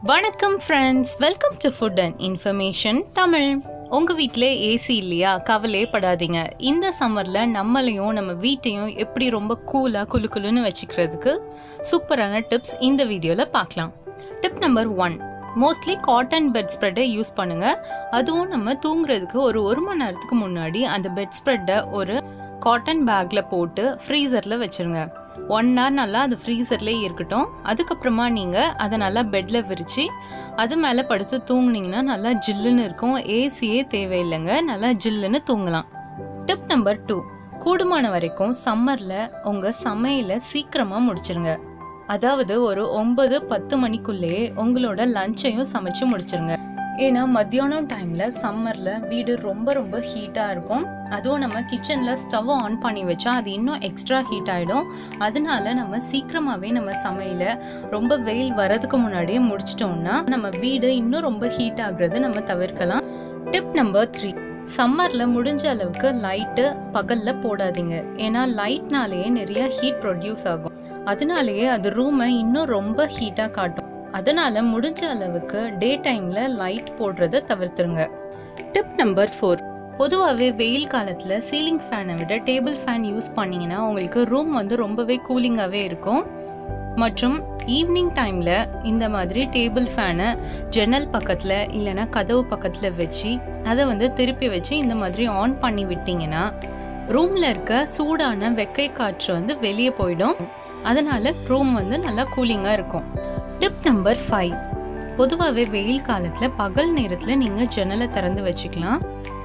வணக்கம் friends, welcome to food and information Tamil. உங்கள் வீட்டில் ஏசி இல்லையா? கவலையே படாதீங்க. இந்த சம்மரில் நம்மளையும் நம்ம வீட்டையும் எப்படி ரொம்ப கூலாக குளுன்னு வச்சுக்கிறதுக்கு சூப்பரான டிப்ஸ் இந்த வீடியோவில் பார்க்கலாம். Tip number 1, mostly cotton bed ஸ்ப்ரெட்டை யூஸ் பண்ணுங்கள். அதுவும் நம்ம தூங்குறதுக்கு ஒரு மணி நேரத்துக்கு முன்னாடி அந்த பெட் ஸ்ப்ரெட்டை ஒரு காட்டன் பேக்கில் போட்டு ஃப்ரீசரில் வச்சுருங்க. 1 hour நல்லா அது ஃப்ரீசர்லேயே இருக்கட்டும். அதுக்கப்புறமா நீங்கள் அதை நல்லா பெட்டில் விரித்து அது மேலே படுத்து தூங்குனீங்கன்னா நல்லா ஜில்லுன்னு இருக்கும். ஏசியே தேவையில்லைங்க, நல்லா ஜில்லுன்னு தூங்கலாம். டிப் நம்பர் 2, கூடுமான வரைக்கும் சம்மரில் உங்கள் சமையலை சீக்கிரமாக முடிச்சிருங்க. அதாவது ஒரு 9-10 மணிக்குள்ளேயே உங்களோட லஞ்சையும் சமைச்சு முடிச்சிருங்க. ஏன்னா மத்தியானம் டைமில் சம்மரில் வீடு ரொம்ப ஹீட்டாக இருக்கும். அதுவும் நம்ம கிச்சனில் ஸ்டவ் ஆன் பண்ணி வச்சா அது இன்னும் எக்ஸ்ட்ரா ஹீட் ஆகிடும். அதனால நம்ம சீக்கிரமாகவே நம்ம சமையலை ரொம்ப வெயில் வரதுக்கு முன்னாடியே முடிச்சிட்டோம்னா நம்ம வீடு இன்னும் ரொம்ப ஹீட் ஆகுறது நம்ம தவிர்க்கலாம். டிப் நம்பர் 3, சம்மரில் முடிஞ்ச அளவுக்கு லைட்டு பகலில் போடாதீங்க. ஏன்னா லைட்னாலேயே நிறைய ஹீட் ப்ரொடியூஸ் ஆகும். அதனாலேயே அது ரூமை இன்னும் ரொம்ப ஹீட்டாக காட்டும். அதனால முடிஞ்ச அளவுக்கு டே டைம்ல லைட் போடுறத தவிர்த்துருங்க. டிப் நம்பர் 4, பொதுவாகவே வெயில் காலத்தில் சீலிங் ஃபேனை விட டேபிள் ஃபேன் யூஸ் பண்ணிங்கன்னா உங்களுக்கு ரூம் ரொம்பவே கூலிங்காகவே இருக்கும். மற்றும் ஈவினிங் டைமில் இந்த மாதிரி டேபிள் ஃபேனை ஜன்னல் பக்கத்தில் இல்லைன்னா கதவு பக்கத்தில் வச்சு அதை திருப்பி வச்சு இந்த மாதிரி ஆன் பண்ணி விட்டிங்கன்னா ரூமில் இருக்க சூடான வெக்கை காற்று வெளியே போயிடும். அதனால ரூம் நல்லா கூலிங்காக இருக்கும். டிப் நம்பர் 5, பொதுவாகவே வெயில் காலத்தில் பகல் நேரத்தில் நீங்கள் ஜன்னலை திறந்து வச்சுக்கலாம்.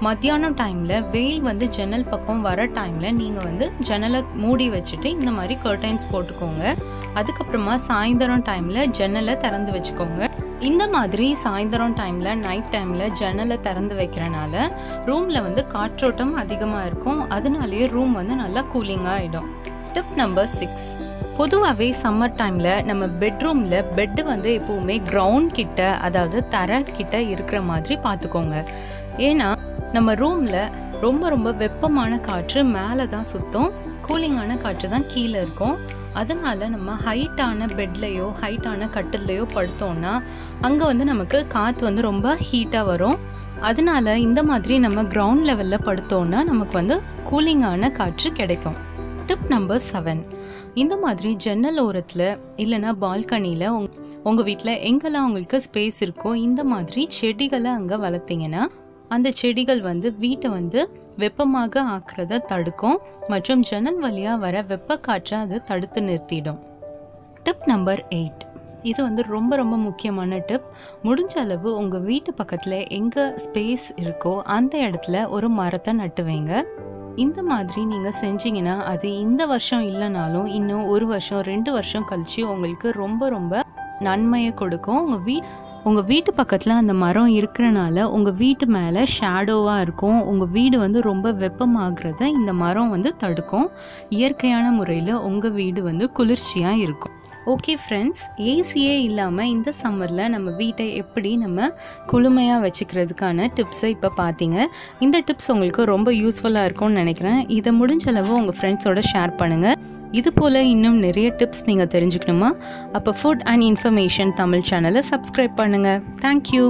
மத்தியானம் டைமில் வெயில் ஜன்னல் பக்கம் வர டைமில் நீங்கள் ஜன்னலை மூடி வச்சுட்டு இந்த மாதிரி கர்டைன்ஸ் போட்டுக்கோங்க. அதுக்கப்புறமா சாயந்தரம் டைமில் ஜன்னலை திறந்து வச்சுக்கோங்க. இந்த மாதிரி சாயந்தரம் டைமில் நைட் டைமில் ஜன்னலை திறந்து வைக்கிறனால ரூமில் காற்றோட்டம் அதிகமாக இருக்கும். அதனாலேயே ரூம் நல்லா கூலிங்காக ஆகிடும். டிப் நம்பர் 6, பொதுவாகவே சம்மர் டைமில் நம்ம பெட்ரூமில் பெட்டு எப்போவுமே கிரவுண்ட் கிட்ட, அதாவது தரை கிட்ட இருக்கிற மாதிரி பார்த்துக்கோங்க. ஏன்னா நம்ம ரூமில் ரொம்ப வெப்பமான காற்று மேலே தான் சுற்றும், கூலிங்கான காற்று தான் கீழே இருக்கும். அதனால நம்ம ஹைட்டான பெட்லேயோ ஹைட்டான கட்டில்லையோ படுத்தோம்னா அங்கே நமக்கு காற்று ரொம்ப ஹீட்டாக வரும். அதனால இந்த மாதிரி நம்ம கிரவுண்ட் லெவலில் படுத்தோம்னா நமக்கு கூலிங்கான காற்று கிடைக்கும். டிப் நம்பர் 7, இந்த மாதிரி ஜன்னல் ஓரத்தில் இல்லைன்னா பால்கனியில் உங்கள் வீட்டில் எங்கெல்லாம் உங்களுக்கு ஸ்பேஸ் இருக்கோ இந்த மாதிரி செடிகளை அங்கே வளர்த்திங்கன்னா அந்த செடிகள் வீட்டை வெப்பமாக ஆக்குறத தடுக்கும். மற்றும் ஜன்னல் வழியாக வர வெப்ப காற்றை அது தடுத்து நிறுத்திடும். டிப் நம்பர் 8, இது ரொம்ப முக்கியமான டிப். முடிஞ்ச அளவு உங்கள் வீட்டு பக்கத்தில் எங்கே ஸ்பேஸ் இருக்கோ அந்த இடத்துல ஒரு மரத்தை நட்டு வைங்க. இந்த மாதிரி நீங்கள் செஞ்சீங்கன்னா அது இந்த வருஷம் இல்லைனாலும் இன்னும் 1 வருஷம் 2 வருஷம் கழிச்சு உங்களுக்கு ரொம்ப நன்மையை கொடுக்கும். உங்கள் வீட்டு பக்கத்தில் அந்த மரம் இருக்கிறனால உங்கள் வீட்டு மேலே ஷேடோவாக இருக்கும். உங்கள் வீடு ரொம்ப வெப்பமாகிறத இந்த மரம் தடுக்கும். இயற்கையான முறையில் உங்கள் வீடு குளிர்ச்சியாக இருக்கும். ஓகே ஃப்ரெண்ட்ஸ், ஏசியே இல்லாமல் இந்த சம்மரில் நம்ம வீட்டை எப்படி நம்ம குளுமையாக வச்சுக்கிறதுக்கான டிப்ஸை இப்போ பார்த்தீங்க. இந்த டிப்ஸ் உங்களுக்கு ரொம்ப யூஸ்ஃபுல்லாக இருக்கும்னு நினைக்கிறேன். இதை முடிஞ்ச அளவு உங்கள் ஃப்ரெண்ட்ஸோட ஷேர் பண்ணுங்கள். இது போல் இன்னும் நிறைய டிப்ஸ் நீங்கள் தெரிஞ்சுக்கணுமா? அப்போ ஃபுட் அண்ட் இன்ஃபர்மேஷன் தமிழ் சேனலை சப்ஸ்கிரைப் பண்ணுங்கள். தேங்க்யூ.